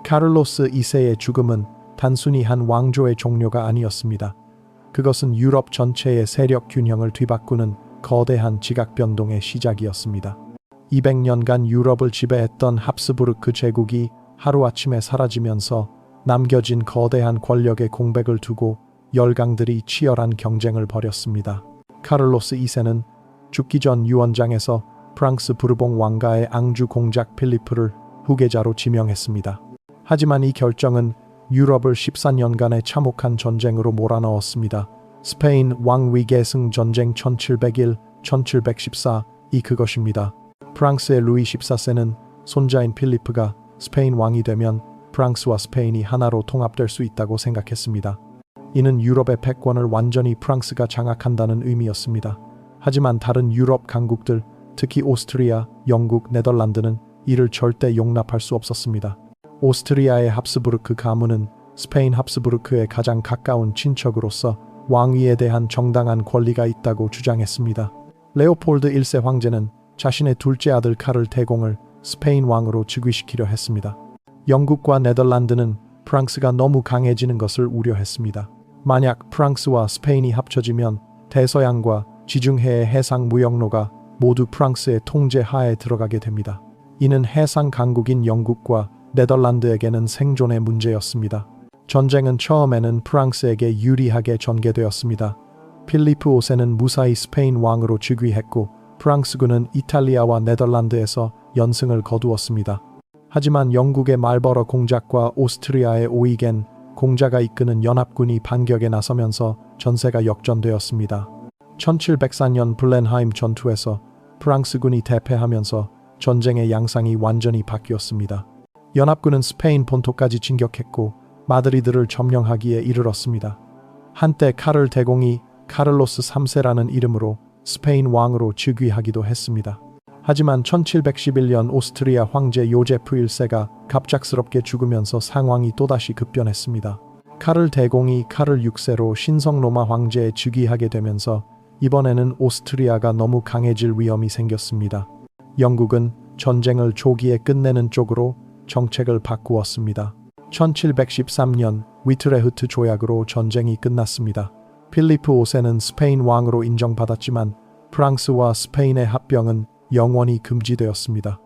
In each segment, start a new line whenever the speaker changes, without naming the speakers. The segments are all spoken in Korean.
카를로스 2세의 죽음은 단순히 한 왕조의 종료가 아니었습니다. 그것은 유럽 전체의 세력 균형을 뒤바꾸는 거대한 지각 변동의 시작이었습니다. 200년간 유럽을 지배했던 합스부르크 제국이 하루아침에 사라지면서 남겨진 거대한 권력의 공백을 두고 열강들이 치열한 경쟁을 벌였습니다. 카를로스 2세는 죽기 전 유언장에서 프랑스 부르봉 왕가의 앙주 공작 필리프를 후계자로 지명했습니다. 하지만 이 결정은 유럽을 14년간의 참혹한 전쟁으로 몰아넣었습니다. 스페인 왕위 계승 전쟁 1701-1714이 그것입니다. 프랑스의 루이 14세는 손자인 필리프가 스페인 왕이 되면 프랑스와 스페인이 하나로 통합될 수 있다고 생각했습니다. 이는 유럽의 패권을 완전히 프랑스가 장악한다는 의미였습니다. 하지만 다른 유럽 강국들, 특히 오스트리아, 영국, 네덜란드는 이를 절대 용납할 수 없었습니다. 오스트리아의 합스부르크 가문은 스페인 합스부르크의 가장 가까운 친척으로서 왕위에 대한 정당한 권리가 있다고 주장했습니다. 레오폴드 1세 황제는 자신의 둘째 아들 카를 대공을 스페인 왕으로 즉위시키려 했습니다. 영국과 네덜란드는 프랑스가 너무 강해지는 것을 우려했습니다. 만약 프랑스와 스페인이 합쳐지면 대서양과 지중해의 해상 무역로가 모두 프랑스의 통제 하에 들어가게 됩니다. 이는 해상 강국인 영국과 네덜란드에게는 생존의 문제였습니다. 전쟁은 처음에는 프랑스에게 유리하게 전개되었습니다. 필리프 5세는 무사히 스페인 왕으로 즉위했고 프랑스군은 이탈리아와 네덜란드에서 연승을 거두었습니다. 하지만 영국의 말버러 공작과 오스트리아의 오이겐 공자가 이끄는 연합군이 반격에 나서면서 전세가 역전되었습니다. 1704년 블렌하임 전투에서 프랑스군이 대패하면서 전쟁의 양상이 완전히 바뀌었습니다. 연합군은 스페인 본토까지 진격했고 마드리드를 점령하기에 이르렀습니다. 한때 카를 대공이 카를로스 3세라는 이름으로 스페인 왕으로 즉위하기도 했습니다. 하지만 1711년 오스트리아 황제 요제프 1세가 갑작스럽게 죽으면서 상황이 또다시 급변했습니다. 카를 대공이 카를 6세로 신성 로마 황제에 즉위하게 되면서 이번에는 오스트리아가 너무 강해질 위험이 생겼습니다. 영국은 전쟁을 조기에 끝내는 쪽으로 정책을 바꾸었습니다. 1713년 위트레흐트 조약으로 전쟁이 끝났습니다. 필리프 5세는 스페인 왕으로 인정받았지만 프랑스와 스페인의 합병은 영원히 금지되었습니다.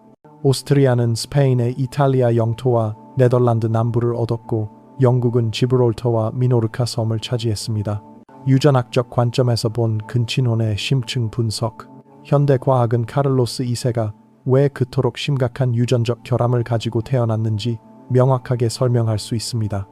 오스트리아는 스페인의 이탈리아 영토와 네덜란드 남부를 얻었고 영국은 지브롤터와 미노르카 섬을 차지했습니다. 유전학적 관점에서 본 근친혼의 심층 분석. 현대 과학은 카를로스 2세가 왜 그토록 심각한 유전적 결함을 가지고 태어났는지 명확하게 설명할 수 있습니다.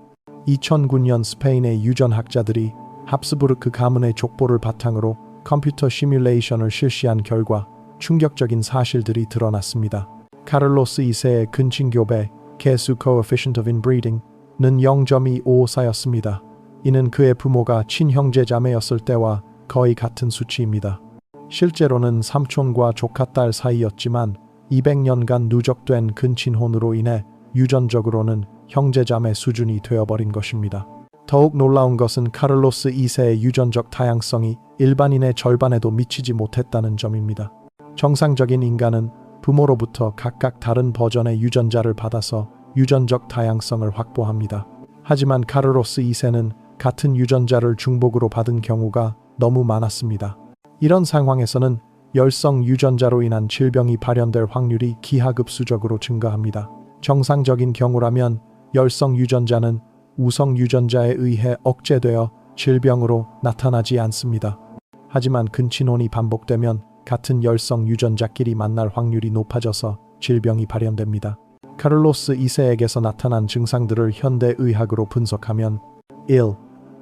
2009년 스페인의 유전학자들이 합스부르크 가문의 족보를 바탕으로 컴퓨터 시뮬레이션을 실시한 결과 충격적인 사실들이 드러났습니다. 카를로스 2세의 근친교배 개수 coefficient of inbreeding는 0.254였습니다. 이는 그의 부모가 친형제자매였을 때와 거의 같은 수치입니다. 실제로는 삼촌과 조카딸 사이였지만 200년간 누적된 근친혼으로 인해 유전적으로는 형제자매 수준이 되어버린 것입니다. 더욱 놀라운 것은 카를로스 2세의 유전적 다양성이 일반인의 절반에도 미치지 못했다는 점입니다. 정상적인 인간은 부모로부터 각각 다른 버전의 유전자를 받아서 유전적 다양성을 확보합니다. 하지만 카를로스 2세는 같은 유전자를 중복으로 받은 경우가 너무 많았습니다. 이런 상황에서는 열성 유전자로 인한 질병이 발현될 확률이 기하급수적으로 증가합니다. 정상적인 경우라면 열성 유전자는 우성 유전자에 의해 억제되어 질병으로 나타나지 않습니다. 하지만 근친혼이 반복되면 같은 열성 유전자끼리 만날 확률이 높아져서 질병이 발현됩니다. 카를로스 2세에게서 나타난 증상들을 현대의학으로 분석하면 1.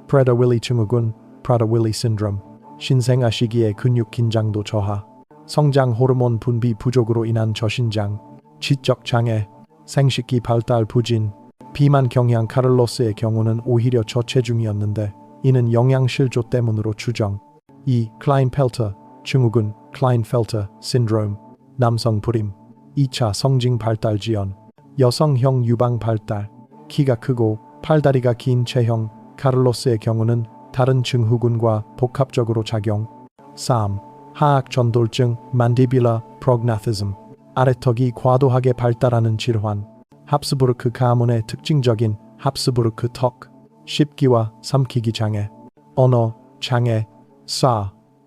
프레더-윌리 증후군, 프라더-윌리 신드롬, 신생아 시기의 근육 긴장도 저하, 성장 호르몬 분비 부족으로 인한 저신장, 지적 장애, 생식기 발달 부진, 비만 경향. 카를로스의 경우는 오히려 저체중이었는데 이는 영양실조 때문으로 추정. 2. 클라인펠터 증후군, 클라인펠터 신드롬, 남성 불임, 2차 성징 발달 지연, 여성형 유방 발달, 키가 크고 팔다리가 긴 체형. 카를로스의 경우는 다른 증후군과 복합적으로 작용. 3. 하악 전돌증, 만디빌라 프로그나티즘, 아래턱이 과도하게 발달하는 질환. 합스부르크 가문의 특징적인 합스부르크 턱, 씹기와 삼키기 장애, 언어 장애,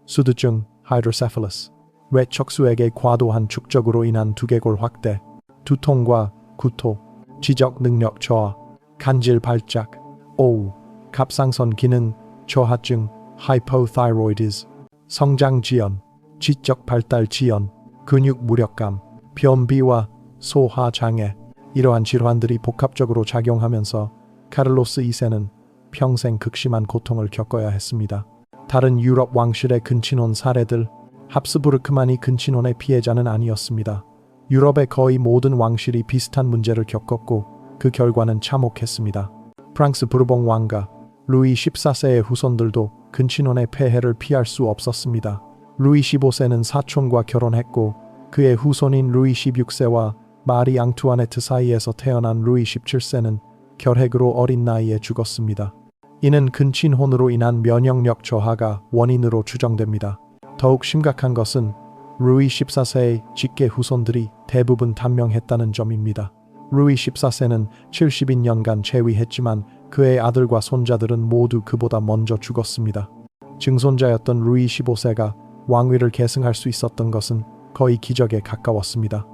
수두증, 하이드로세팔러스, 외척수액의 과도한 축적으로 인한 두개골 확대, 두통과 구토, 지적 능력 저하, 간질 발작, 오우, 갑상선 기능 저하증, 하이포타이로이디즈, 성장 지연, 지적 발달 지연, 근육 무력감, 변비와 소화 장애, 이러한 질환들이 복합적으로 작용하면서 카를로스 2세는 평생 극심한 고통을 겪어야 했습니다. 다른 유럽 왕실의 근친혼 사례들, 합스부르크만이 근친혼의 피해자는 아니었습니다. 유럽의 거의 모든 왕실이 비슷한 문제를 겪었고 그 결과는 참혹했습니다. 프랑스 부르봉 왕가 루이 14세의 후손들도 근친혼의 폐해를 피할 수 없었습니다. 루이 15세는 사촌과 결혼했고 그의 후손인 루이 16세와 마리 앙투아네트 사이에서 태어난 루이 17세는 결핵으로 어린 나이에 죽었습니다. 이는 근친혼으로 인한 면역력 저하가 원인으로 추정됩니다. 더욱 심각한 것은 루이 14세의 직계 후손들이 대부분 단명했다는 점입니다. 루이 14세는 72년간 재위했지만 그의 아들과 손자들은 모두 그보다 먼저 죽었습니다. 증손자였던 루이 15세가 왕위를 계승할 수 있었던 것은 거의 기적에 가까웠습니다.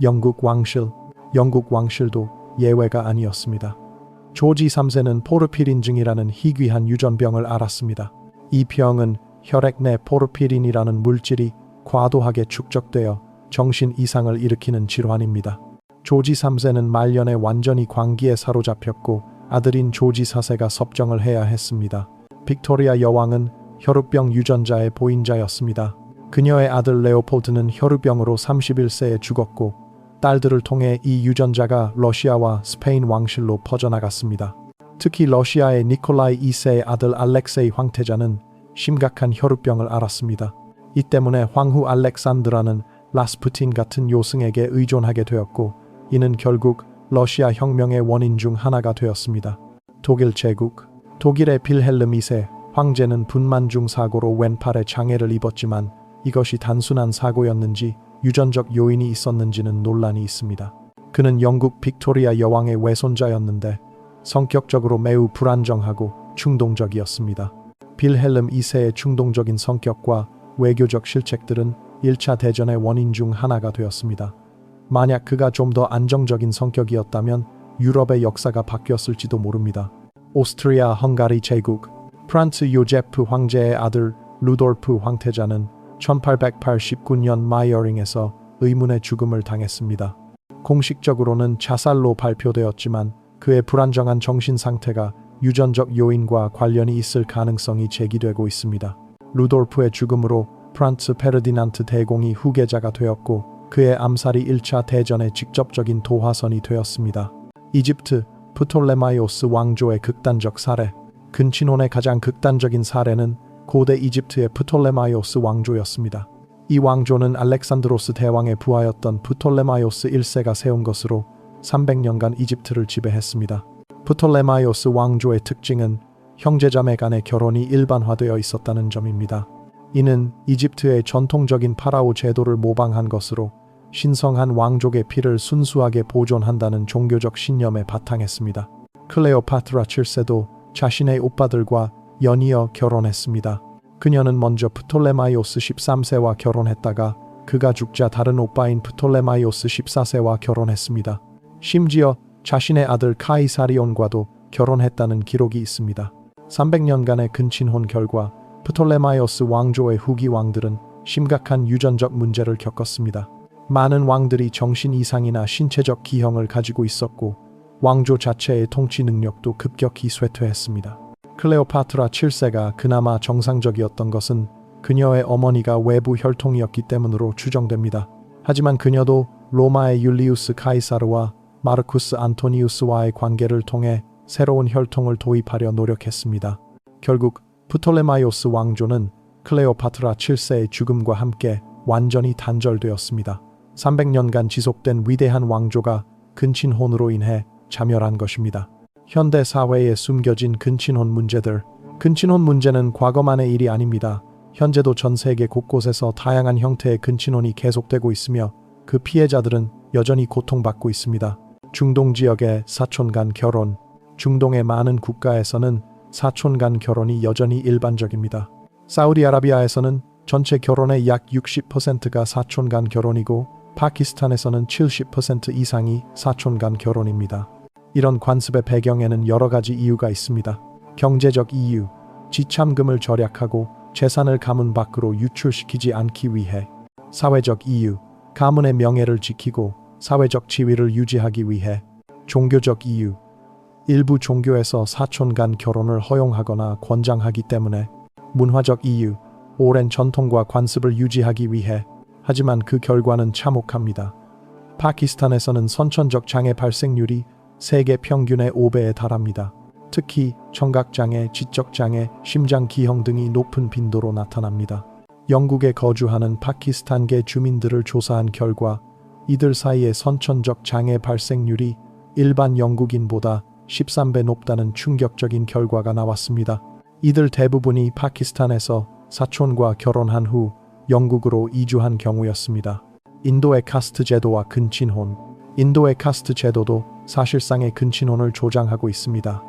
영국 왕실도 예외가 아니었습니다. 조지 3세는 포르피린증이라는 희귀한 유전병을 앓았습니다. 이 병은 혈액 내 포르피린이라는 물질이 과도하게 축적되어 정신 이상을 일으키는 질환입니다. 조지 3세는 말년에 완전히 광기에 사로잡혔고 아들인 조지 4세가 섭정을 해야 했습니다. 빅토리아 여왕은 혈우병 유전자의 보인자였습니다. 그녀의 아들 레오폴드는 혈우병으로 31세에 죽었고 딸들을 통해 이 유전자가 러시아와 스페인 왕실로 퍼져나갔습니다. 특히 러시아의 니콜라이 2세의 아들 알렉세이 황태자는 심각한 혈우병을 앓았습니다. 이 때문에 황후 알렉산드라는 라스푸틴 같은 요승에게 의존하게 되었고 이는 결국 러시아 혁명의 원인 중 하나가 되었습니다. 독일 제국 독일의 빌헬름 2세 황제는 분만 중 사고로 왼팔에 장애를 입었지만 이것이 단순한 사고였는지 유전적 요인이 있었는지는 논란이 있습니다. 그는 영국 빅토리아 여왕의 외손자였는데 성격적으로 매우 불안정하고 충동적이었습니다. 빌헬름 2세의 충동적인 성격과 외교적 실책들은 1차 대전의 원인 중 하나가 되었습니다. 만약 그가 좀 더 안정적인 성격이었다면 유럽의 역사가 바뀌었을지도 모릅니다. 오스트리아 헝가리 제국 프란츠 요제프 황제의 아들 루돌프 황태자는 1889년 마이어링에서 의문의 죽음을 당했습니다. 공식적으로는 자살로 발표되었지만 그의 불안정한 정신 상태가 유전적 요인과 관련이 있을 가능성이 제기되고 있습니다. 루돌프의 죽음으로 프란츠 페르디난트 대공이 후계자가 되었고 그의 암살이 1차 대전의 직접적인 도화선이 되었습니다. 이집트 프톨레마이오스 왕조의 극단적 사례 근친혼의 가장 극단적인 사례는 고대 이집트의 프톨레마이오스 왕조였습니다. 이 왕조는 알렉산드로스 대왕의 부하였던 프톨레마이오스 1세가 세운 것으로 300년간 이집트를 지배했습니다. 프톨레마이오스 왕조의 특징은 형제자매 간의 결혼이 일반화되어 있었다는 점입니다. 이는 이집트의 전통적인 파라오 제도를 모방한 것으로 신성한 왕족의 피를 순수하게 보존한다는 종교적 신념에 바탕했습니다. 클레오파트라 7세도 자신의 오빠들과 연이어 결혼했습니다. 그녀는 먼저 프톨레마이오스 13세와 결혼했다가 그가 죽자 다른 오빠인 프톨레마이오스 14세와 결혼했습니다. 심지어 자신의 아들 카이사리온과도 결혼했다는 기록이 있습니다. 300년간의 근친혼 결과 프톨레마이오스 왕조의 후기 왕들은 심각한 유전적 문제를 겪었습니다. 많은 왕들이 정신 이상이나 신체적 기형을 가지고 있었고 왕조 자체의 통치 능력도 급격히 쇠퇴했습니다. 클레오파트라 7세가 그나마 정상적이었던 것은 그녀의 어머니가 외부 혈통이었기 때문으로 추정됩니다. 하지만 그녀도 로마의 율리우스 카이사르와 마르쿠스 안토니우스와의 관계를 통해 새로운 혈통을 도입하려 노력했습니다. 결국 프톨레마이오스 왕조는 클레오파트라 7세의 죽음과 함께 완전히 단절되었습니다. 300년간 지속된 위대한 왕조가 근친혼으로 인해 자멸한 것입니다. 현대 사회에 숨겨진 근친혼 문제들. 근친혼 문제는 과거만의 일이 아닙니다. 현재도 전 세계 곳곳에서 다양한 형태의 근친혼이 계속되고 있으며 그 피해자들은 여전히 고통받고 있습니다. 중동 지역의 사촌 간 결혼. 중동의 많은 국가에서는 사촌 간 결혼이 여전히 일반적입니다. 사우디아라비아에서는 전체 결혼의 약 60%가 사촌 간 결혼이고 파키스탄에서는 70% 이상이 사촌 간 결혼입니다. 이런 관습의 배경에는 여러 가지 이유가 있습니다. 경제적 이유, 지참금을 절약하고 재산을 가문 밖으로 유출시키지 않기 위해. 사회적 이유, 가문의 명예를 지키고 사회적 지위를 유지하기 위해. 종교적 이유, 일부 종교에서 사촌 간 결혼을 허용하거나 권장하기 때문에. 문화적 이유, 오랜 전통과 관습을 유지하기 위해. 하지만 그 결과는 참혹합니다. 파키스탄에서는 선천적 장애 발생률이 세계 평균의 5배에 달합니다. 특히 청각장애, 지적장애, 심장기형 등이 높은 빈도로 나타납니다. 영국에 거주하는 파키스탄계 주민들을 조사한 결과 이들 사이의 선천적 장애 발생률이 일반 영국인보다 13배 높다는 충격적인 결과가 나왔습니다. 이들 대부분이 파키스탄에서 사촌과 결혼한 후 영국으로 이주한 경우였습니다. 인도의 카스트 제도와 근친혼. 인도의 카스트 제도도 사실상의 근친혼을 조장하고 있습니다.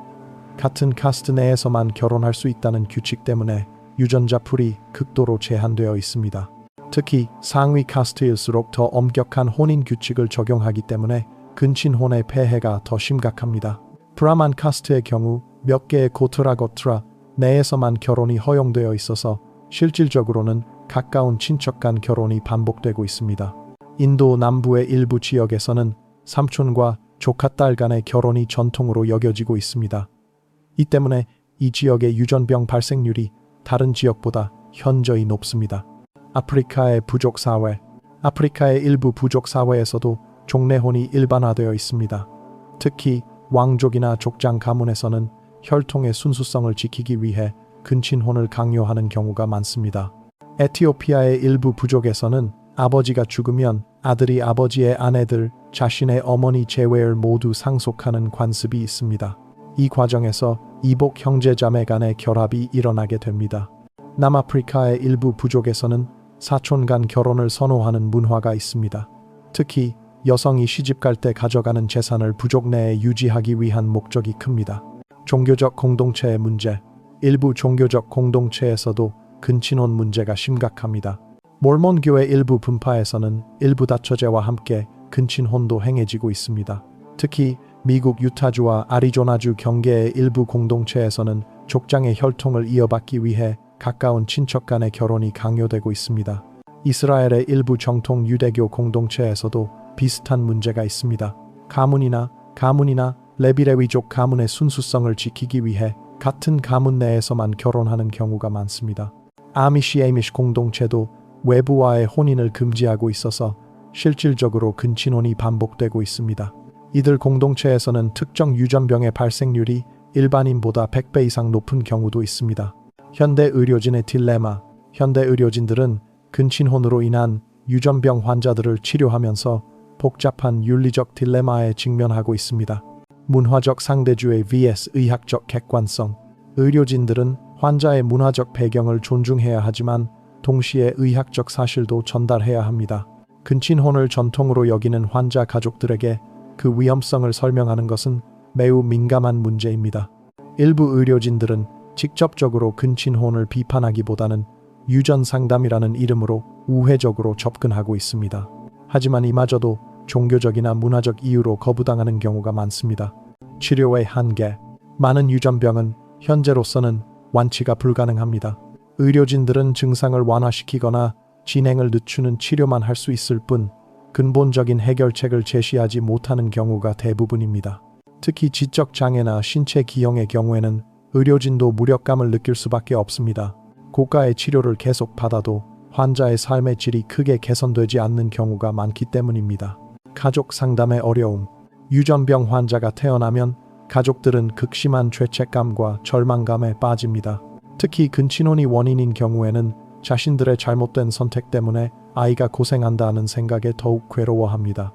같은 카스트 내에서만 결혼할 수 있다는 규칙 때문에 유전자 풀이 극도로 제한되어 있습니다. 특히 상위 카스트일수록 더 엄격한 혼인 규칙을 적용하기 때문에 근친혼의 폐해가 더 심각합니다. 브라만 카스트의 경우 몇 개의 고트라 고트라 내에서만 결혼이 허용되어 있어서 실질적으로는 가까운 친척 간 결혼이 반복되고 있습니다. 인도 남부의 일부 지역에서는 삼촌과 조카딸 간의 결혼이 전통으로 여겨지고 있습니다. 이 때문에 이 지역의 유전병 발생률이 다른 지역보다 현저히 높습니다. 아프리카의 부족 사회. 아프리카의 일부 부족 사회에서도 종례혼이 일반화되어 있습니다. 특히 왕족이나 족장 가문에서는 혈통의 순수성을 지키기 위해 근친혼을 강요하는 경우가 많습니다. 에티오피아의 일부 부족에서는 아버지가 죽으면 아들이 아버지의 아내들, 자신의 어머니 제외를 모두 상속하는 관습이 있습니다. 이 과정에서 이복 형제자매 간의 결합이 일어나게 됩니다. 남아프리카의 일부 부족에서는 사촌 간 결혼을 선호하는 문화가 있습니다. 특히 여성이 시집갈 때 가져가는 재산을 부족 내에 유지하기 위한 목적이 큽니다. 종교적 공동체의 문제. 일부 종교적 공동체에서도 근친혼 문제가 심각합니다. 몰몬교회 일부 분파에서는 일부 다처제와 함께 근친혼도 행해지고 있습니다. 특히 미국 유타주와 아리조나주 경계의 일부 공동체에서는 족장의 혈통을 이어받기 위해 가까운 친척 간의 결혼이 강요되고 있습니다. 이스라엘의 일부 정통 유대교 공동체에서도 비슷한 문제가 있습니다. 가문이나 레비레위족 가문의 순수성을 지키기 위해 같은 가문 내에서만 결혼하는 경우가 많습니다. 아미시 공동체도 외부와의 혼인을 금지하고 있어서 실질적으로 근친혼이 반복되고 있습니다. 이들 공동체에서는 특정 유전병의 발생률이 일반인보다 100배 이상 높은 경우도 있습니다. 현대 의료진의 딜레마. 현대 의료진들은 근친혼으로 인한 유전병 환자들을 치료하면서 복잡한 윤리적 딜레마에 직면하고 있습니다. 문화적 상대주의 vs 의학적 객관성. 의료진들은 환자의 문화적 배경을 존중해야 하지만 동시에 의학적 사실도 전달해야 합니다. 근친혼을 전통으로 여기는 환자 가족들에게 그 위험성을 설명하는 것은 매우 민감한 문제입니다. 일부 의료진들은 직접적으로 근친혼을 비판하기보다는 유전 상담이라는 이름으로 우회적으로 접근하고 있습니다. 하지만 이마저도 종교적이나 문화적 이유로 거부당하는 경우가 많습니다. 치료의 한계. 많은 유전병은 현재로서는 완치가 불가능합니다. 의료진들은 증상을 완화시키거나 진행을 늦추는 치료만 할 수 있을 뿐 근본적인 해결책을 제시하지 못하는 경우가 대부분입니다. 특히 지적 장애나 신체 기형의 경우에는 의료진도 무력감을 느낄 수밖에 없습니다. 고가의 치료를 계속 받아도 환자의 삶의 질이 크게 개선되지 않는 경우가 많기 때문입니다. 가족 상담의 어려움. 유전병 환자가 태어나면 가족들은 극심한 죄책감과 절망감에 빠집니다. 특히 근친혼이 원인인 경우에는 자신들의 잘못된 선택 때문에 아이가 고생한다는 생각에 더욱 괴로워합니다.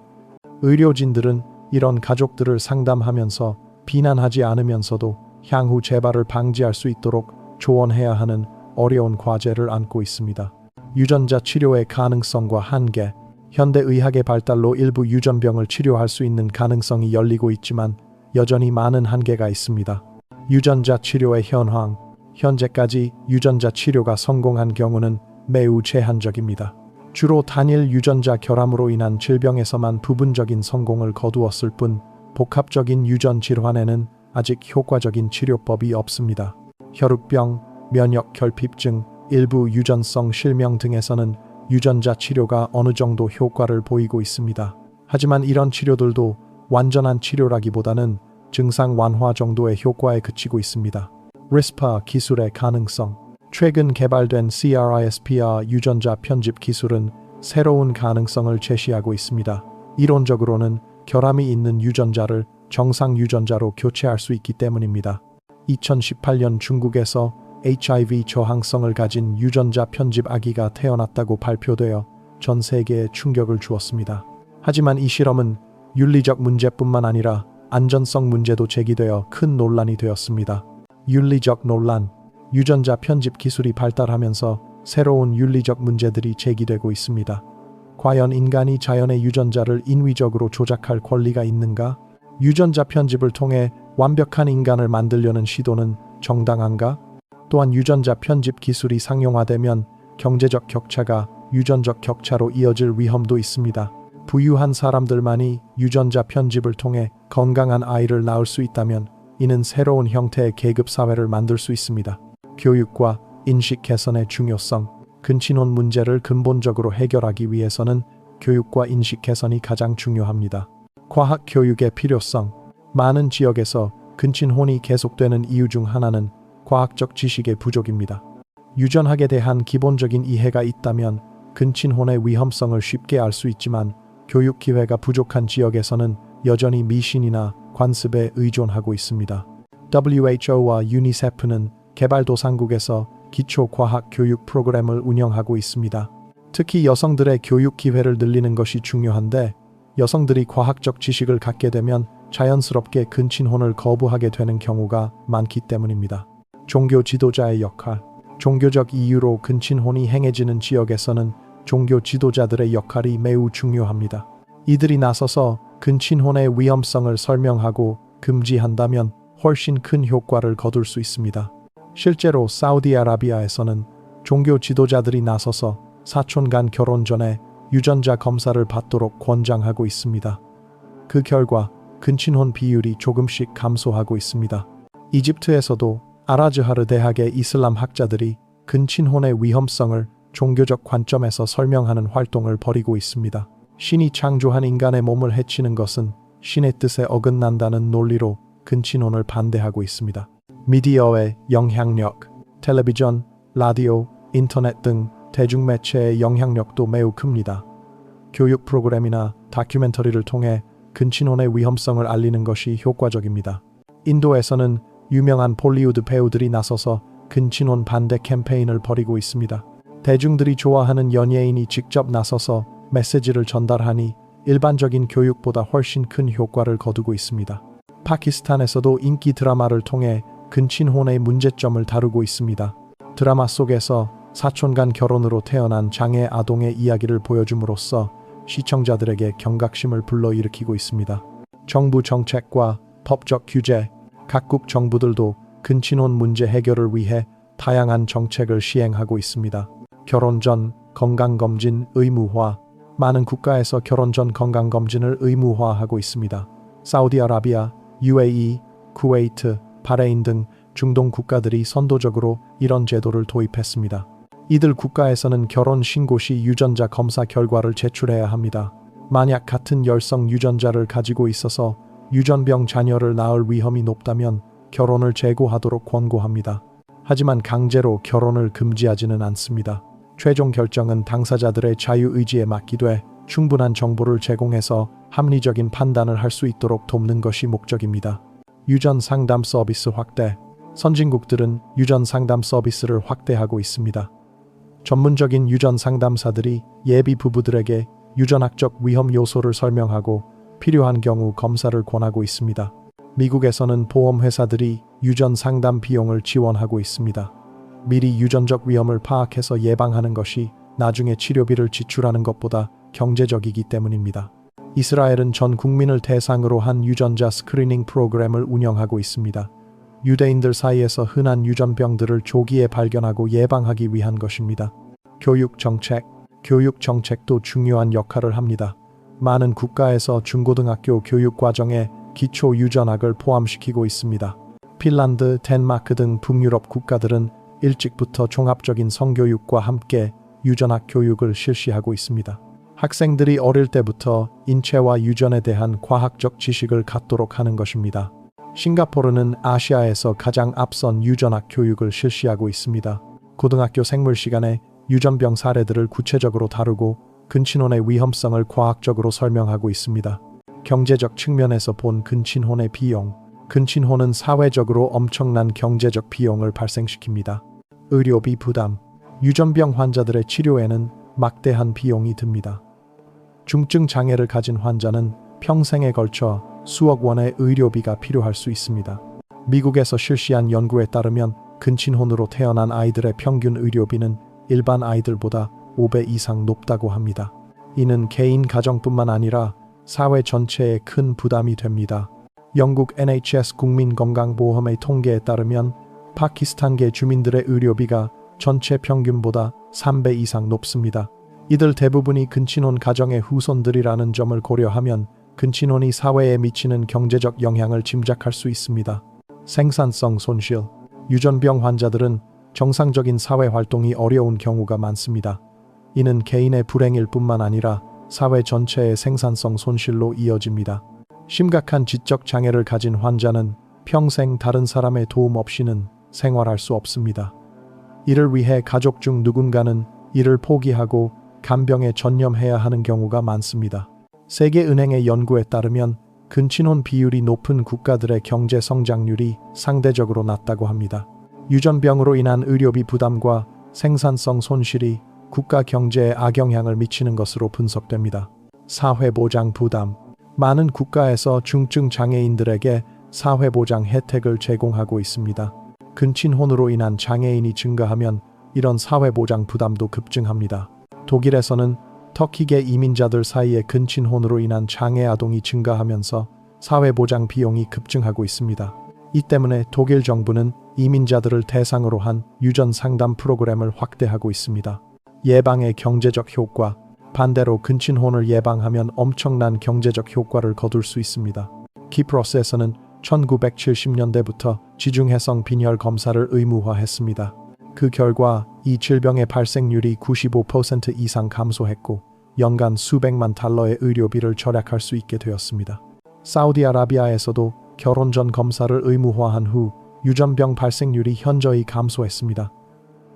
의료진들은 이런 가족들을 상담하면서 비난하지 않으면서도 향후 재발을 방지할 수 있도록 조언해야 하는 어려운 과제를 안고 있습니다. 유전자 치료의 가능성과 한계. 현대의학의 발달로 일부 유전병을 치료할 수 있는 가능성이 열리고 있지만 여전히 많은 한계가 있습니다. 유전자 치료의 현황. 현재까지 유전자 치료가 성공한 경우는 매우 제한적입니다. 주로 단일 유전자 결함으로 인한 질병에서만 부분적인 성공을 거두었을 뿐 복합적인 유전 질환에는 아직 효과적인 치료법이 없습니다. 혈우병, 면역 결핍증, 일부 유전성 실명 등에서는 유전자 치료가 어느 정도 효과를 보이고 있습니다. 하지만 이런 치료들도 완전한 치료라기보다는 증상 완화 정도의 효과에 그치고 있습니다. CRISPR 기술의 가능성. 최근 개발된 CRISPR 유전자 편집 기술은 새로운 가능성을 제시하고 있습니다. 이론적으로는 결함이 있는 유전자를 정상 유전자로 교체할 수 있기 때문입니다. 2018년 중국에서 HIV 저항성을 가진 유전자 편집 아기가 태어났다고 발표되어 전 세계에 충격을 주었습니다. 하지만 이 실험은 윤리적 문제뿐만 아니라 안전성 문제도 제기되어 큰 논란이 되었습니다. 윤리적 논란. 유전자 편집 기술이 발달하면서 새로운 윤리적 문제들이 제기되고 있습니다. 과연 인간이 자연의 유전자를 인위적으로 조작할 권리가 있는가? 유전자 편집을 통해 완벽한 인간을 만들려는 시도는 정당한가? 또한 유전자 편집 기술이 상용화되면 경제적 격차가 유전적 격차로 이어질 위험도 있습니다. 부유한 사람들만이 유전자 편집을 통해 건강한 아이를 낳을 수 있다면 이는 새로운 형태의 계급 사회를 만들 수 있습니다. 교육과 인식 개선의 중요성. 근친혼 문제를 근본적으로 해결하기 위해서는 교육과 인식 개선이 가장 중요합니다. 과학 교육의 필요성. 많은 지역에서 근친혼이 계속되는 이유 중 하나는 과학적 지식의 부족입니다. 유전학에 대한 기본적인 이해가 있다면 근친혼의 위험성을 쉽게 알 수 있지만 교육 기회가 부족한 지역에서는 여전히 미신이나 관습에 의존하고 있습니다. WHO와 유니세프는 개발도상국에서 기초 과학 교육 프로그램을 운영하고 있습니다. 특히 여성들의 교육 기회를 늘리는 것이 중요한데 여성들이 과학적 지식을 갖게 되면 자연스럽게 근친혼을 거부하게 되는 경우가 많기 때문입니다. 종교 지도자의 역할. 종교적 이유로 근친혼이 행해지는 지역에서는 종교 지도자들의 역할이 매우 중요합니다. 이들이 나서서 근친혼의 위험성을 설명하고 금지한다면 훨씬 큰 효과를 거둘 수 있습니다. 실제로 사우디아라비아에서는 종교 지도자들이 나서서 사촌 간 결혼 전에 유전자 검사를 받도록 권장하고 있습니다. 그 결과 근친혼 비율이 조금씩 감소하고 있습니다. 이집트에서도 아라즈하르 대학의 이슬람 학자들이 근친혼의 위험성을 종교적 관점에서 설명하는 활동을 벌이고 있습니다. 신이 창조한 인간의 몸을 해치는 것은 신의 뜻에 어긋난다는 논리로 근친혼을 반대하고 있습니다. 미디어의 영향력. 텔레비전, 라디오, 인터넷 등 대중매체의 영향력도 매우 큽니다. 교육 프로그램이나 다큐멘터리를 통해 근친혼의 위험성을 알리는 것이 효과적입니다. 인도에서는 유명한 볼리우드 배우들이 나서서 근친혼 반대 캠페인을 벌이고 있습니다. 대중들이 좋아하는 연예인이 직접 나서서 메시지를 전달하니 일반적인 교육보다 훨씬 큰 효과를 거두고 있습니다. 파키스탄에서도 인기 드라마를 통해 근친혼의 문제점을 다루고 있습니다. 드라마 속에서 사촌 간 결혼으로 태어난 장애 아동의 이야기를 보여줌으로써 시청자들에게 경각심을 불러일으키고 있습니다. 정부 정책과 법적 규제. 각국 정부들도 근친혼 문제 해결을 위해 다양한 정책을 시행하고 있습니다. 결혼 전 건강검진 의무화. 많은 국가에서 결혼 전 건강검진을 의무화하고 있습니다. 사우디아라비아, UAE, 쿠웨이트, 바레인 등 중동 국가들이 선도적으로 이런 제도를 도입했습니다. 이들 국가에서는 결혼 신고 시 유전자 검사 결과를 제출해야 합니다. 만약 같은 열성 유전자를 가지고 있어서 유전병 자녀를 낳을 위험이 높다면 결혼을 재고하도록 권고합니다. 하지만 강제로 결혼을 금지하지는 않습니다. 최종 결정은 당사자들의 자유의지에 맡기되 충분한 정보를 제공해서 합리적인 판단을 할 수 있도록 돕는 것이 목적입니다. 유전 상담 서비스 확대. 선진국들은 유전 상담 서비스를 확대하고 있습니다. 전문적인 유전 상담사들이 예비 부부들에게 유전학적 위험 요소를 설명하고 필요한 경우 검사를 권하고 있습니다. 미국에서는 보험회사들이 유전 상담 비용을 지원하고 있습니다. 미리 유전적 위험을 파악해서 예방하는 것이 나중에 치료비를 지출하는 것보다 경제적이기 때문입니다. 이스라엘은 전 국민을 대상으로 한 유전자 스크리닝 프로그램을 운영하고 있습니다. 유대인들 사이에서 흔한 유전병들을 조기에 발견하고 예방하기 위한 것입니다. 교육 정책도 중요한 역할을 합니다. 많은 국가에서 중고등학교 교육 과정에 기초 유전학을 포함시키고 있습니다. 핀란드, 덴마크 등 북유럽 국가들은 일찍부터 종합적인 성교육과 함께 유전학 교육을 실시하고 있습니다. 학생들이 어릴 때부터 인체와 유전에 대한 과학적 지식을 갖도록 하는 것입니다. 싱가포르는 아시아에서 가장 앞선 유전학 교육을 실시하고 있습니다. 고등학교 생물 시간에 유전병 사례들을 구체적으로 다루고 근친혼의 위험성을 과학적으로 설명하고 있습니다. 경제적 측면에서 본 근친혼의 비용. 근친혼은 사회적으로 엄청난 경제적 비용을 발생시킵니다. 의료비 부담. 유전병 환자들의 치료에는 막대한 비용이 듭니다. 중증 장애를 가진 환자는 평생에 걸쳐 수억 원의 의료비가 필요할 수 있습니다. 미국에서 실시한 연구에 따르면 근친혼으로 태어난 아이들의 평균 의료비는 일반 아이들보다 5배 이상 높다고 합니다. 이는 개인 가정뿐만 아니라 사회 전체에 큰 부담이 됩니다. 영국 NHS 국민건강보험의 통계에 따르면 파키스탄계 주민들의 의료비가 전체 평균보다 3배 이상 높습니다. 이들 대부분이 근친혼 가정의 후손들이라는 점을 고려하면 근친혼이 사회에 미치는 경제적 영향을 짐작할 수 있습니다. 생산성 손실. 유전병 환자들은 정상적인 사회 활동이 어려운 경우가 많습니다. 이는 개인의 불행일 뿐만 아니라 사회 전체의 생산성 손실로 이어집니다. 심각한 지적 장애를 가진 환자는 평생 다른 사람의 도움 없이는 생활할 수 없습니다. 이를 위해 가족 중 누군가는 이를 포기하고 간병에 전념해야 하는 경우가 많습니다. 세계은행의 연구에 따르면 근친혼 비율이 높은 국가들의 경제 성장률이 상대적으로 낮다고 합니다. 유전병으로 인한 의료비 부담과 생산성 손실이 국가 경제에 악영향을 미치는 것으로 분석됩니다. 사회보장 부담. 많은 국가에서 중증 장애인들에게 사회보장 혜택을 제공하고 있습니다. 근친혼으로 인한 장애인이 증가하면 이런 사회보장 부담도 급증합니다. 독일에서는 터키계 이민자들 사이에 근친혼으로 인한 장애 아동이 증가하면서 사회보장 비용이 급증하고 있습니다. 이 때문에 독일 정부는 이민자들을 대상으로 한 유전 상담 프로그램을 확대하고 있습니다. 예방의 경제적 효과. 반대로 근친혼을 예방하면 엄청난 경제적 효과를 거둘 수 있습니다. 키프로스에서는 1970년대부터 지중해성 빈혈 검사를 의무화했습니다. 그 결과 이 질병의 발생률이 95% 이상 감소했고 연간 수백만 달러의 의료비를 절약할 수 있게 되었습니다. 사우디아라비아에서도 결혼 전 검사를 의무화한 후 유전병 발생률이 현저히 감소했습니다.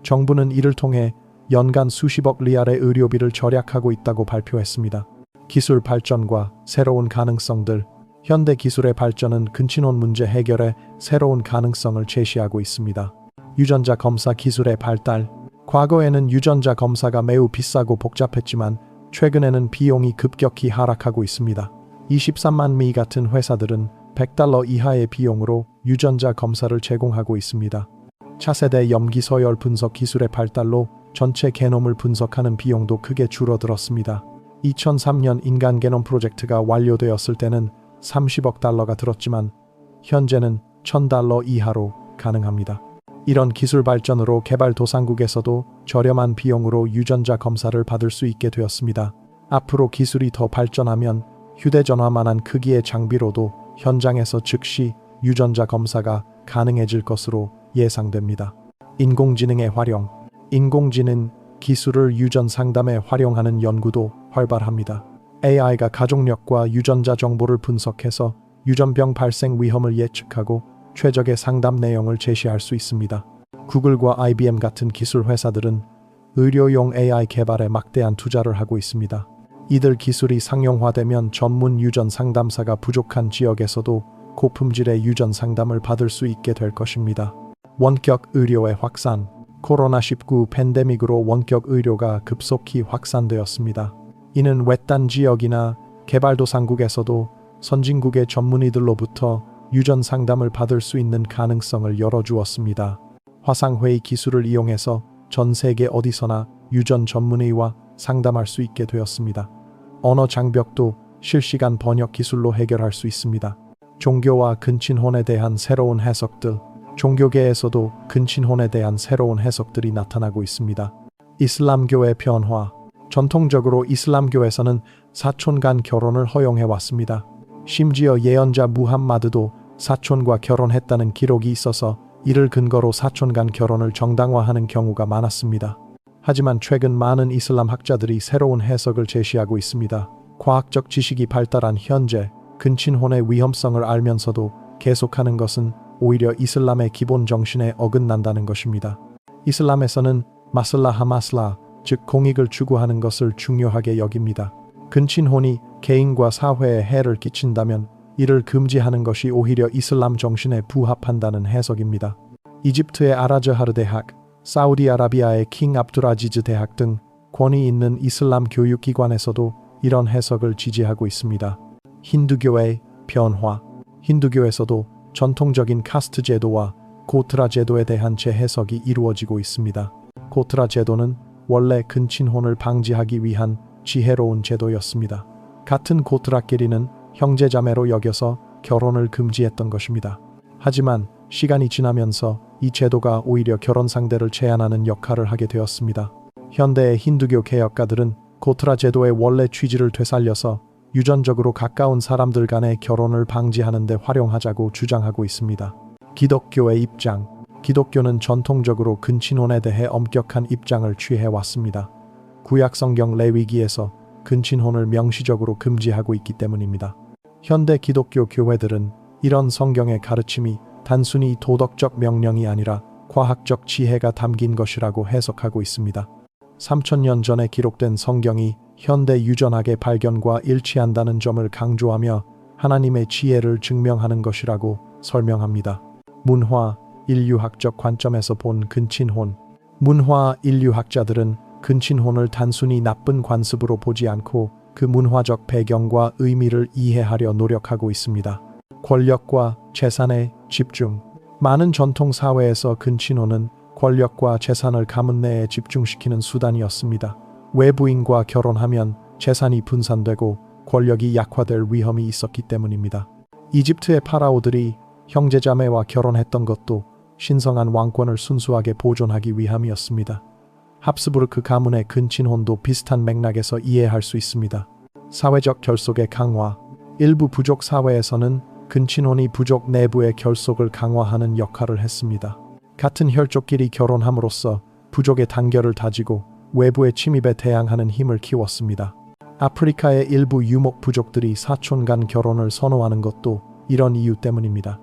정부는 이를 통해 연간 수십억 리알의 의료비를 절약하고 있다고 발표했습니다. 기술 발전과 새로운 가능성들. 현대 기술의 발전은 근친혼 문제 해결에 새로운 가능성을 제시하고 있습니다. 유전자 검사 기술의 발달. 과거에는 유전자 검사가 매우 비싸고 복잡했지만 최근에는 비용이 급격히 하락하고 있습니다. 23만 미 같은 회사들은 $100 이하의 비용으로 유전자 검사를 제공하고 있습니다. 차세대 염기 서열 분석 기술의 발달로 전체 게놈을 분석하는 비용도 크게 줄어들었습니다. 2003년 인간 게놈 프로젝트가 완료되었을 때는 $30억 들었지만 현재는 $1,000 이하로 가능합니다. 이런 기술 발전으로 개발도상국에서도 저렴한 비용으로 유전자 검사를 받을 수 있게 되었습니다. 앞으로 기술이 더 발전하면 휴대전화만한 크기의 장비로도 현장에서 즉시 유전자 검사가 가능해질 것으로 예상됩니다. 인공지능의 활용. 인공지능 기술을 유전 상담에 활용하는 연구도 활발합니다. AI가 가족력과 유전자 정보를 분석해서 유전병 발생 위험을 예측하고 최적의 상담 내용을 제시할 수 있습니다. 구글과 IBM 같은 기술 회사들은 의료용 AI 개발에 막대한 투자를 하고 있습니다. 이들 기술이 상용화되면 전문 유전 상담사가 부족한 지역에서도 고품질의 유전 상담을 받을 수 있게 될 것입니다. 원격 의료의 확산. 코로나19 팬데믹으로 원격 의료가 급속히 확산되었습니다. 이는 외딴 지역이나 개발도상국에서도 선진국의 전문의들로부터 유전 상담을 받을 수 있는 가능성을 열어주었습니다. 화상회의 기술을 이용해서 전 세계 어디서나 유전 전문의와 상담할 수 있게 되었습니다. 언어 장벽도 실시간 번역 기술로 해결할 수 있습니다. 종교와 근친혼에 대한 새로운 해석들, 종교계에서도 근친혼에 대한 새로운 해석들이 나타나고 있습니다. 이슬람교의 변화, 전통적으로 이슬람교에서는 사촌 간 결혼을 허용해 왔습니다. 심지어 예언자 무함마드도 사촌과 결혼했다는 기록이 있어서 이를 근거로 사촌 간 결혼을 정당화하는 경우가 많았습니다. 하지만 최근 많은 이슬람 학자들이 새로운 해석을 제시하고 있습니다. 과학적 지식이 발달한 현재 근친혼의 위험성을 알면서도 계속하는 것은 오히려 이슬람의 기본 정신에 어긋난다는 것입니다. 이슬람에서는 마슬라하 마슬라, 즉 공익을 추구하는 것을 중요하게 여깁니다. 근친혼이 개인과 사회에 해를 끼친다면 이를 금지하는 것이 오히려 이슬람 정신에 부합한다는 해석입니다. 이집트의 아라즈하르 대학, 사우디아라비아의 킹 압두라지즈 대학 등 권위 있는 이슬람 교육기관에서도 이런 해석을 지지하고 있습니다. 힌두교의 변화, 힌두교에서도 전통적인 카스트 제도와 고트라 제도에 대한 재해석이 이루어지고 있습니다. 고트라 제도는 원래 근친혼을 방지하기 위한 지혜로운 제도였습니다. 같은 고트라끼리는 형제자매로 여겨서 결혼을 금지했던 것입니다. 하지만 시간이 지나면서 이 제도가 오히려 결혼 상대를 제한하는 역할을 하게 되었습니다. 현대의 힌두교 개혁가들은 고트라 제도의 원래 취지를 되살려서 유전적으로 가까운 사람들 간의 결혼을 방지하는 데 활용하자고 주장하고 있습니다. 기독교의 입장, 기독교는 전통적으로 근친혼에 대해 엄격한 입장을 취해왔습니다. 구약 성경 레위기에서 근친혼을 명시적으로 금지하고 있기 때문입니다. 현대 기독교 교회들은 이런 성경의 가르침이 단순히 도덕적 명령이 아니라 과학적 지혜가 담긴 것이라고 해석하고 있습니다. 3000년 전에 기록된 성경이 현대 유전학의 발견과 일치한다는 점을 강조하며 하나님의 지혜를 증명하는 것이라고 설명합니다. 문화, 인류학적 관점에서 본 근친혼. 문화 인류학자들은 근친혼을 단순히 나쁜 관습으로 보지 않고 그 문화적 배경과 의미를 이해하려 노력하고 있습니다. 권력과 재산에 집중. 많은 전통 사회에서 근친혼은 권력과 재산을 가문 내에 집중시키는 수단이었습니다. 외부인과 결혼하면 재산이 분산되고 권력이 약화될 위험이 있었기 때문입니다. 이집트의 파라오들이 형제자매와 결혼했던 것도 신성한 왕권을 순수하게 보존하기 위함이었습니다. 합스부르크 가문의 근친혼도 비슷한 맥락에서 이해할 수 있습니다. 사회적 결속의 강화. 일부 부족 사회에서는 근친혼이 부족 내부의 결속을 강화하는 역할을 했습니다. 같은 혈족끼리 결혼함으로써 부족의 단결을 다지고 외부의 침입에 대항하는 힘을 키웠습니다. 아프리카의 일부 유목 부족들이 사촌 간 결혼을 선호하는 것도 이런 이유 때문입니다.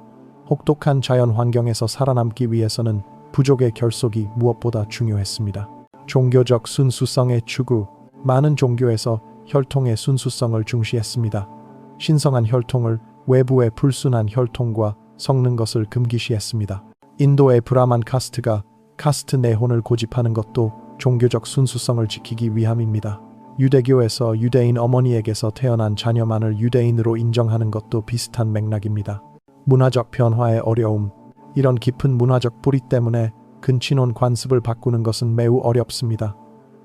혹독한 자연 환경에서 살아남기 위해서는 부족의 결속이 무엇보다 중요했습니다. 종교적 순수성의 추구. 많은 종교에서 혈통의 순수성을 중시했습니다. 신성한 혈통을 외부의 불순한 혈통과 섞는 것을 금기시했습니다. 인도의 브라만 카스트가 카스트 내혼을 고집하는 것도 종교적 순수성을 지키기 위함입니다. 유대교에서 유대인 어머니에게서 태어난 자녀만을 유대인으로 인정하는 것도 비슷한 맥락입니다. 문화적 변화의 어려움. 이런 깊은 문화적 뿌리 때문에 근친혼 관습을 바꾸는 것은 매우 어렵습니다.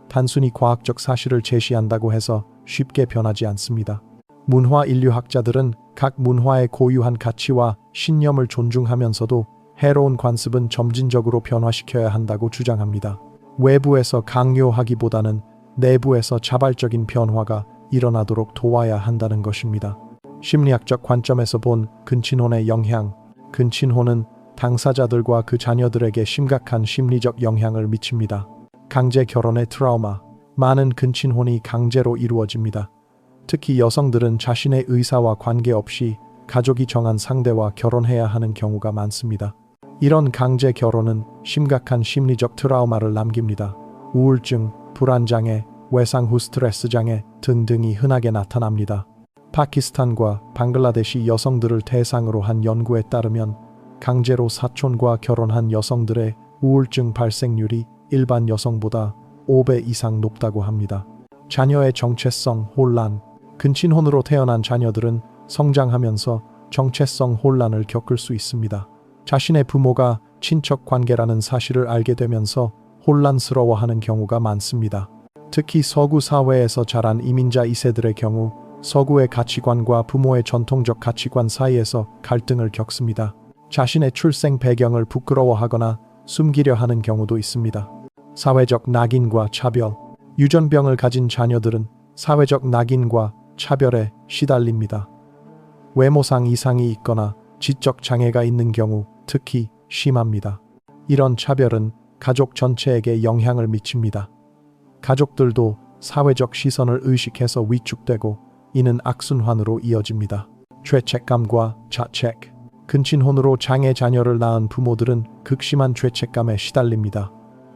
단순히 과학적 사실을 제시한다고 해서 쉽게 변하지 않습니다. 문화 인류학자들은 각 문화의 고유한 가치와 신념을 존중하면서도 해로운 관습은 점진적으로 변화시켜야 한다고 주장합니다. 외부에서 강요하기보다는 내부에서 자발적인 변화가 일어나도록 도와야 한다는 것입니다. 심리학적 관점에서 본 근친혼의 영향. 근친혼은 당사자들과 그 자녀들에게 심각한 심리적 영향을 미칩니다. 강제 결혼의 트라우마. 많은 근친혼이 강제로 이루어집니다. 특히 여성들은 자신의 의사와 관계없이 가족이 정한 상대와 결혼해야 하는 경우가 많습니다. 이런 강제 결혼은 심각한 심리적 트라우마를 남깁니다. 우울증, 불안장애, 외상 후 스트레스 장애 등등이 흔하게 나타납니다. 파키스탄과 방글라데시 여성들을 대상으로 한 연구에 따르면 강제로 사촌과 결혼한 여성들의 우울증 발생률이 일반 여성보다 5배 이상 높다고 합니다. 자녀의 정체성 혼란. 근친혼으로 태어난 자녀들은 성장하면서 정체성 혼란을 겪을 수 있습니다. 자신의 부모가 친척 관계라는 사실을 알게 되면서 혼란스러워하는 경우가 많습니다. 특히 서구 사회에서 자란 이민자 2세들의 경우 서구의 가치관과 부모의 전통적 가치관 사이에서 갈등을 겪습니다. 자신의 출생 배경을 부끄러워하거나 숨기려 하는 경우도 있습니다. 사회적 낙인과 차별. 유전병을 가진 자녀들은 사회적 낙인과 차별에 시달립니다. 외모상 이상이 있거나 지적 장애가 있는 경우 특히 심합니다. 이런 차별은 가족 전체에게 영향을 미칩니다. 가족들도 사회적 시선을 의식해서 위축되고 이는 악순환으로 이어집니다. 죄책감과 자책. 근친혼으로 장애 자녀를 낳은 부모들은 극심한 죄책감에 시달립니다.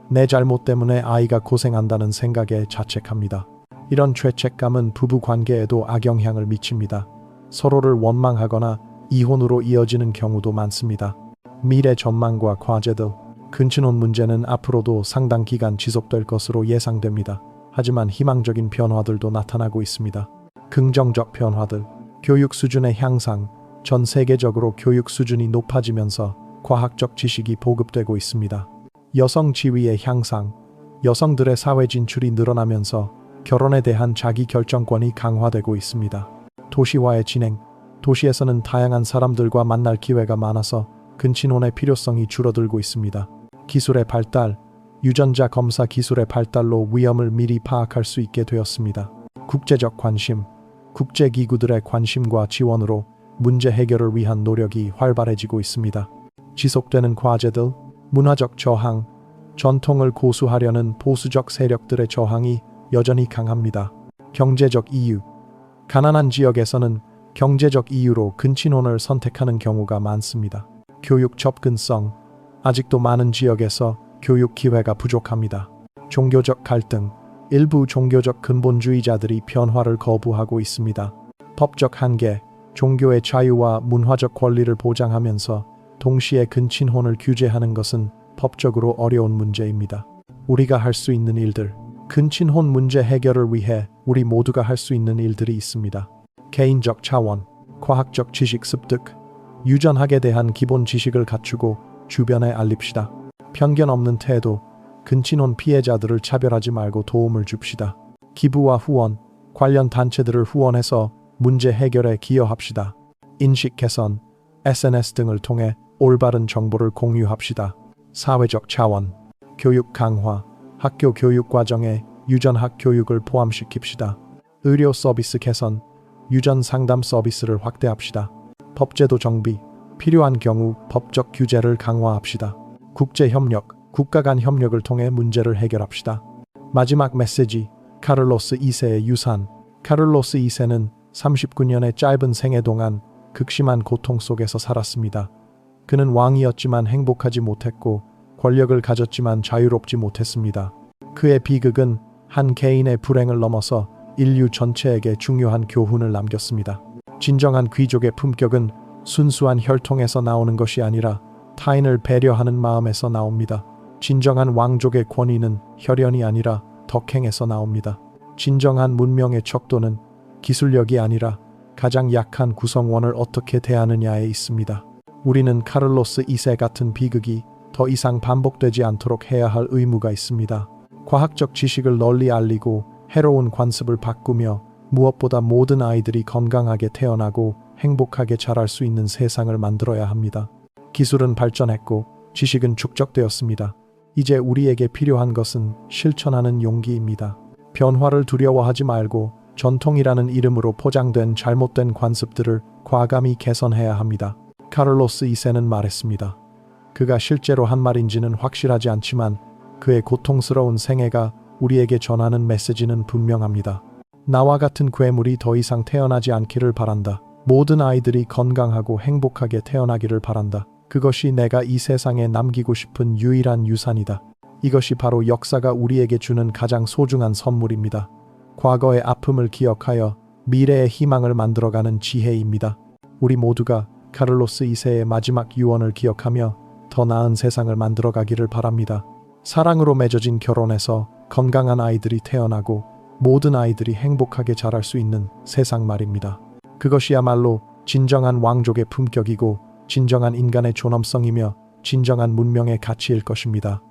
내 잘못 때문에 아이가 고생한다는 생각에 자책합니다. 이런 죄책감은 부부 관계에도 악영향을 미칩니다. 서로를 원망하거나 이혼으로 이어지는 경우도 많습니다. 미래 전망과 과제들. 근친혼 문제는 앞으로도 상당 기간 지속될 것으로 예상됩니다. 하지만 희망적인 변화들도 나타나고 있습니다. 긍정적 변화들. 교육 수준의 향상. 전 세계적으로 교육 수준이 높아지면서 과학적 지식이 보급되고 있습니다. 여성 지위의 향상. 여성들의 사회 진출이 늘어나면서 결혼에 대한 자기 결정권이 강화되고 있습니다. 도시화의 진행. 도시에서는 다양한 사람들과 만날 기회가 많아서 근친혼의 필요성이 줄어들고 있습니다. 기술의 발달. 유전자 검사 기술의 발달로 위험을 미리 파악할 수 있게 되었습니다. 국제적 관심. 국제기구들의 관심과 지원으로 문제 해결을 위한 노력이 활발해지고 있습니다. 지속되는 과제들. 문화적 저항. 전통을 고수하려는 보수적 세력들의 저항이 여전히 강합니다. 경제적 이유. 가난한 지역에서는 경제적 이유로 근친혼을 선택하는 경우가 많습니다. 교육 접근성. 아직도 많은 지역에서 교육 기회가 부족합니다. 종교적 갈등. 일부 종교적 근본주의자들이 변화를 거부하고 있습니다. 법적 한계. 종교의 자유와 문화적 권리를 보장하면서 동시에 근친혼을 규제하는 것은 법적으로 어려운 문제입니다. 우리가 할 수 있는 일들. 근친혼 문제 해결을 위해 우리 모두가 할 수 있는 일들이 있습니다. 개인적 차원. 과학적 지식 습득. 유전학에 대한 기본 지식을 갖추고 주변에 알립시다. 편견 없는 태도. 근친혼 피해자들을 차별하지 말고 도움을 줍시다. 기부와 후원. 관련 단체들을 후원해서 문제 해결에 기여합시다. 인식 개선. SNS 등을 통해 올바른 정보를 공유합시다. 사회적 차원. 교육 강화. 학교 교육 과정에 유전학 교육을 포함시킵시다. 의료 서비스 개선. 유전 상담 서비스를 확대합시다. 법제도 정비. 필요한 경우 법적 규제를 강화합시다. 국제협력. 국가 간 협력을 통해 문제를 해결합시다. 마지막 메시지. 카를로스 2세의 유산. 카를로스 2세는 39년의 짧은 생애 동안 극심한 고통 속에서 살았습니다. 그는 왕이었지만 행복하지 못했고 권력을 가졌지만 자유롭지 못했습니다. 그의 비극은 한 개인의 불행을 넘어서 인류 전체에게 중요한 교훈을 남겼습니다. 진정한 귀족의 품격은 순수한 혈통에서 나오는 것이 아니라 타인을 배려하는 마음에서 나옵니다. 진정한 왕족의 권위는 혈연이 아니라 덕행에서 나옵니다. 진정한 문명의 척도는 기술력이 아니라 가장 약한 구성원을 어떻게 대하느냐에 있습니다. 우리는 카를로스 2세 같은 비극이 더 이상 반복되지 않도록 해야 할 의무가 있습니다. 과학적 지식을 널리 알리고 해로운 관습을 바꾸며 무엇보다 모든 아이들이 건강하게 태어나고 행복하게 자랄 수 있는 세상을 만들어야 합니다. 기술은 발전했고 지식은 축적되었습니다. 이제 우리에게 필요한 것은 실천하는 용기입니다. 변화를 두려워하지 말고 전통이라는 이름으로 포장된 잘못된 관습들을 과감히 개선해야 합니다. 카를로스 2세는 말했습니다. 그가 실제로 한 말인지는 확실하지 않지만 그의 고통스러운 생애가 우리에게 전하는 메시지는 분명합니다. 나와 같은 괴물이 더 이상 태어나지 않기를 바란다. 모든 아이들이 건강하고 행복하게 태어나기를 바란다. 그것이 내가 이 세상에 남기고 싶은 유일한 유산이다. 이것이 바로 역사가 우리에게 주는 가장 소중한 선물입니다. 과거의 아픔을 기억하여 미래의 희망을 만들어가는 지혜입니다. 우리 모두가 카를로스 2세의 마지막 유언을 기억하며 더 나은 세상을 만들어가기를 바랍니다. 사랑으로 맺어진 결혼에서 건강한 아이들이 태어나고 모든 아이들이 행복하게 자랄 수 있는 세상 말입니다. 그것이야말로 진정한 왕족의 품격이고 진정한 인간의 존엄성이며 진정한 문명의 가치일 것입니다.